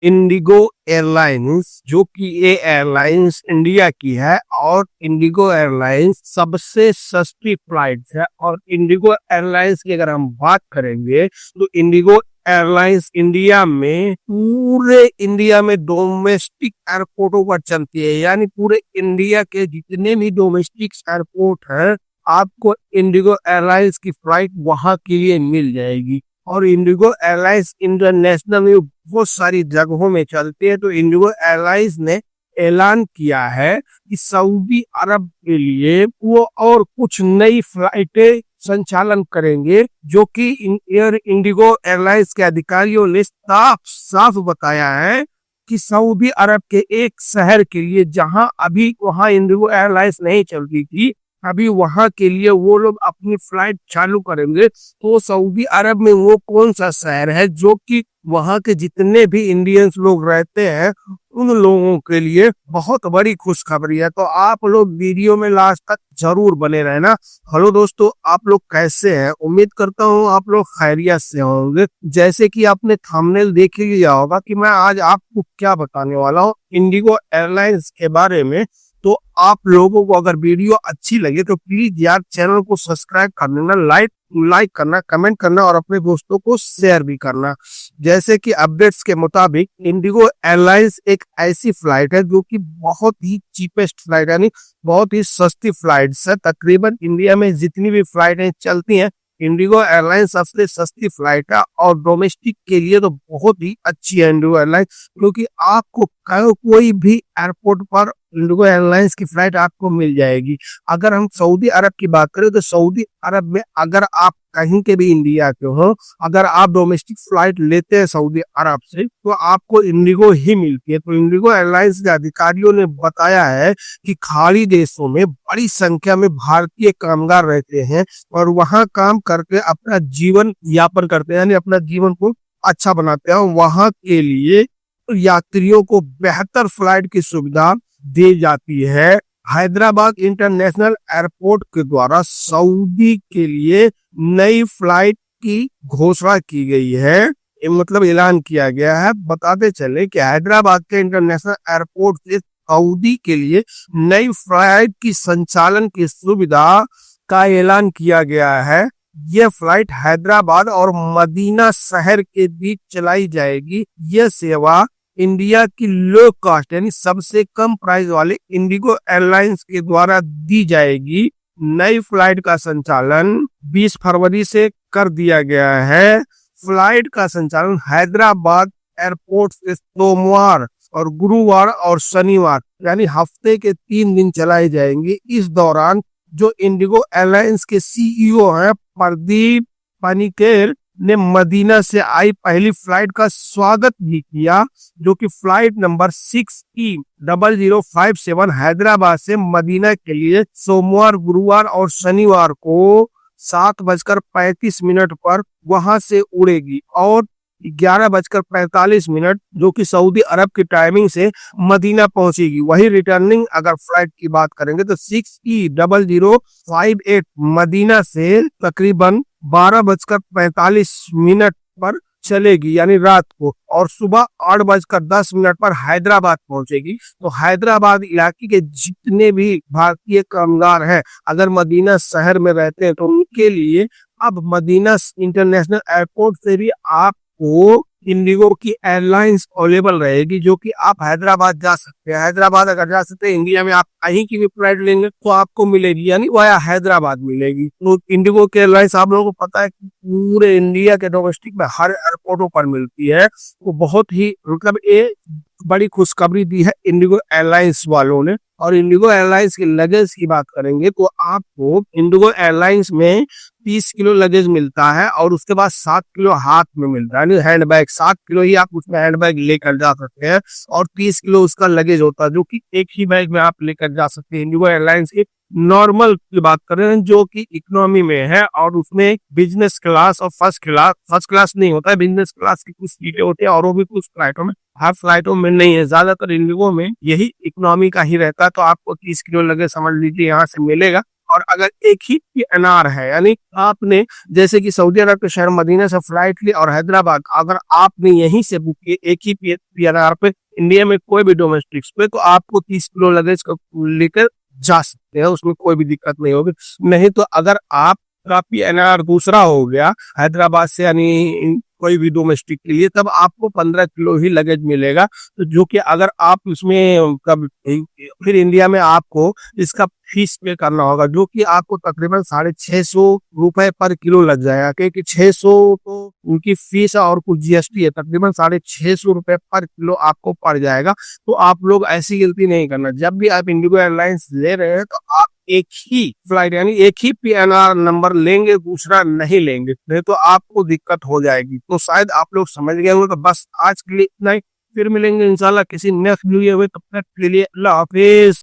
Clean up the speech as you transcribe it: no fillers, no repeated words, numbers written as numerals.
Indigo airlines, जो कि ये एयरलाइंस इंडिया की है और इंडिगो एयरलाइंस सबसे सस्ती फ्लाइट है। और इंडिगो एयरलाइंस की अगर हम बात करेंगे तो इंडिगो एयरलाइंस पूरे इंडिया में डोमेस्टिक एयरपोर्टों पर चलती है, यानी पूरे इंडिया के जितने भी डोमेस्टिक एयरपोर्ट हैं आपको इंडिगो एयरलाइंस की फ्लाइट वहां के लिए मिल जाएगी। और इंडिगो एयरलाइंस इंटरनेशनल में बहुत सारी जगहों में चलती है। तो इंडिगो एयरलाइंस ने ऐलान किया है कि सऊदी अरब के लिए वो और कुछ नई फ्लाइटें संचालन करेंगे, जो कि एयर इंडिगो एयरलाइंस के अधिकारियों ने साफ साफ बताया है कि सऊदी अरब के एक शहर के लिए, जहां अभी वहां इंडिगो एयरलाइंस नहीं चलती थी, अभी वहां के लिए वो लोग अपनी फ्लाइट चालू करेंगे। तो सऊदी अरब में वो कौन सा शहर है जो कि वहां के जितने भी इंडियंस लोग रहते हैं उन लोगों के लिए बहुत बड़ी खुशखबरी है। तो आप लोग वीडियो में लास्ट तक जरूर बने रहना। हेलो दोस्तों, आप लोग कैसे हैं? उम्मीद करता हूँ आप लोग खैरियत से होंगे। जैसे कि आपने थंबनेल देख ही लिया होगा कि मैं आज आपको क्या बताने वाला हूँ इंडिगो एयरलाइंस के बारे में। तो आप लोगों को अगर वीडियो अच्छी लगे तो प्लीज यार चैनल को सब्सक्राइब कर लेना, लाइक करना, कमेंट करना और अपने दोस्तों को शेयर भी करना। जैसे कि अपडेट्स के मुताबिक इंडिगो एयरलाइंस एक ऐसी फ्लाइट है जो कि बहुत ही चीपेस्ट फ्लाइट, यानी बहुत ही सस्ती फ्लाइट है। तकरीबन इंडिया में जितनी भी फ्लाइटें चलती हैं इंडिगो एयरलाइंस सबसे सस्ती फ्लाइट है। और डोमेस्टिक के लिए तो बहुत ही अच्छी है इंडिगो एयरलाइंस, क्योंकि आपको कोई भी एयरपोर्ट पर इंडिगो एयरलाइंस की फ्लाइट आपको मिल जाएगी। अगर हम सऊदी अरब की बात करें तो सऊदी अरब में अगर आप कहीं के भी इंडिया के हो, अगर आप डोमेस्टिक फ्लाइट लेते हैं सऊदी अरब से तो आपको इंडिगो ही मिलती है। तो इंडिगो एयरलाइंस के अधिकारियों ने बताया है कि खाड़ी देशों में बड़ी संख्या में भारतीय कामगार रहते हैं और वहां काम करके अपना जीवन यापन करते हैं, यानी अपना जीवन को अच्छा बनाते हैं। वहां के लिए यात्रियों को बेहतर फ्लाइट की सुविधा दी जाती है। हैदराबाद इंटरनेशनल एयरपोर्ट के द्वारा सऊदी के लिए नई फ्लाइट की घोषणा की गई है, मतलब ऐलान किया गया है। बताते चले कि हैदराबाद के इंटरनेशनल एयरपोर्ट से सऊदी के लिए नई फ्लाइट की संचालन की सुविधा का ऐलान किया गया है। यह फ्लाइट हैदराबाद और मदीना शहर के बीच चलाई जाएगी। यह सेवा इंडिया की लो कॉस्ट यानी सबसे कम प्राइस वाले इंडिगो एयरलाइंस के द्वारा दी जाएगी। नई फ्लाइट का संचालन 20 फरवरी से कर दिया गया है। फ्लाइट का संचालन हैदराबाद एयरपोर्ट से सोमवार और गुरुवार और शनिवार यानी हफ्ते के 3 दिन चलाई जाएंगी। इस दौरान जो इंडिगो एयरलाइंस के सीईओ हैं प्रदीप पनिकेर ने मदीना से आई पहली फ्लाइट का स्वागत भी किया, जो कि फ्लाइट नंबर 6E0057 हैदराबाद से मदीना के लिए सोमवार, गुरुवार और शनिवार को 7:35 पर वहां से उड़ेगी और 11:45 जो कि सऊदी अरब की टाइमिंग से मदीना पहुंचेगी। वही रिटर्निंग अगर फ्लाइट की बात करेंगे तो 6E0058 मदीना से तकरीबन 12:45 पर चलेगी, यानी रात को, और सुबह 8:10 पर हैदराबाद पहुंचेगी। तो हैदराबाद इलाके के जितने भी भारतीय कामगार हैं अगर मदीना शहर में रहते हैं तो उनके लिए अब मदीना इंटरनेशनल एयरपोर्ट से भी आपको इंडिगो की एयरलाइंस अवेलेबल रहेगी, जो कि आप हैदराबाद जा सकते हैं। हैदराबाद अगर जा सकते हैं इंडिया में, आप कहीं की भी फ्लाइट लेंगे तो आपको मिलेगी, यानी वाया हैदराबाद मिलेगी। तो इंडिगो की एयरलाइंस आप लोगों को पता है कि पूरे इंडिया के डोमेस्टिक में हर एयरपोर्टों पर मिलती है। तो बहुत ही मतलब ये बड़ी खुशखबरी दी है इंडिगो एयरलाइंस वालों ने। और इंडिगो एयरलाइंस के लगेज की बात करेंगे तो आपको इंडिगो एयरलाइंस में 30 किलो लगेज मिलता है और उसके बाद 7 किलो हाथ में मिलता है, हैंड बैग। 7 किलो ही आप उसमें हैंड बैग लेकर जा सकते हैं और 30 किलो उसका लगेज होता है, जो कि एक ही बैग में आप लेकर जा सकते हैं। इंडिगो एयरलाइंस एक नॉर्मल की बात कर रहे हैं जो कि इकोनॉमी में है और उसमें बिजनेस क्लास और फर्स्ट क्लास नहीं होता है, बिजनेस क्लास की कुछ सीटें होती है और वो भी कुछ फ्लाइटों में, हर फ्लाइटों में नहीं है। ज्यादातर इंडिगो में यही इकोनॉमी का ही रहता है। तो आपको 30 किलो लगेज समझ लीजिए यहाँ से मिलेगा और अगर एक ही पीएनआर है, यानी आपने जैसे कि सऊदी अरब के शहर मदीना से फ्लाइट ली और हैदराबाद, अगर आपने यहीं से बुक किए एक ही पीएनआर पे इंडिया में कोई भी डोमेस्टिक पे, तो आपको 30 किलो लगेज लेकर जा सकते हैं, उसमें कोई भी दिक्कत नहीं होगी। नहीं तो अगर आपका पीएनआर दूसरा हो गया हैदराबाद से, यानी कोई भी डोमेस्टिक के लिए, तब आपको 15 किलो ही लगेज मिलेगा। तो जो कि अगर आप उसमें कब फिर इंडिया में आपको इसका फीस पे करना होगा, जो कि आपको तकरीबन 650 रुपए पर किलो लग जाएगा, क्योंकि 600 तो उनकी फीस है और कुछ जीएसटी है, तकरीबन 650 रुपए पर किलो आपको पड़ जाएगा। तो आप लोग ऐसी गलती नहीं करना, जब भी आप इंडिगो एयरलाइंस ले रहे हैं तो आप एक ही फ्लाइट यानी एक ही पीएनआर नंबर लेंगे, दूसरा नहीं लेंगे, नहीं तो आपको दिक्कत हो जाएगी। तो शायद आप लोग समझ गए होंगे। तो बस आज के लिए इतना ही, फिर मिलेंगे इंशाल्लाह किसी नेक्स्ट वीडियो में, तब तक के लिए अल्लाह हाफिज।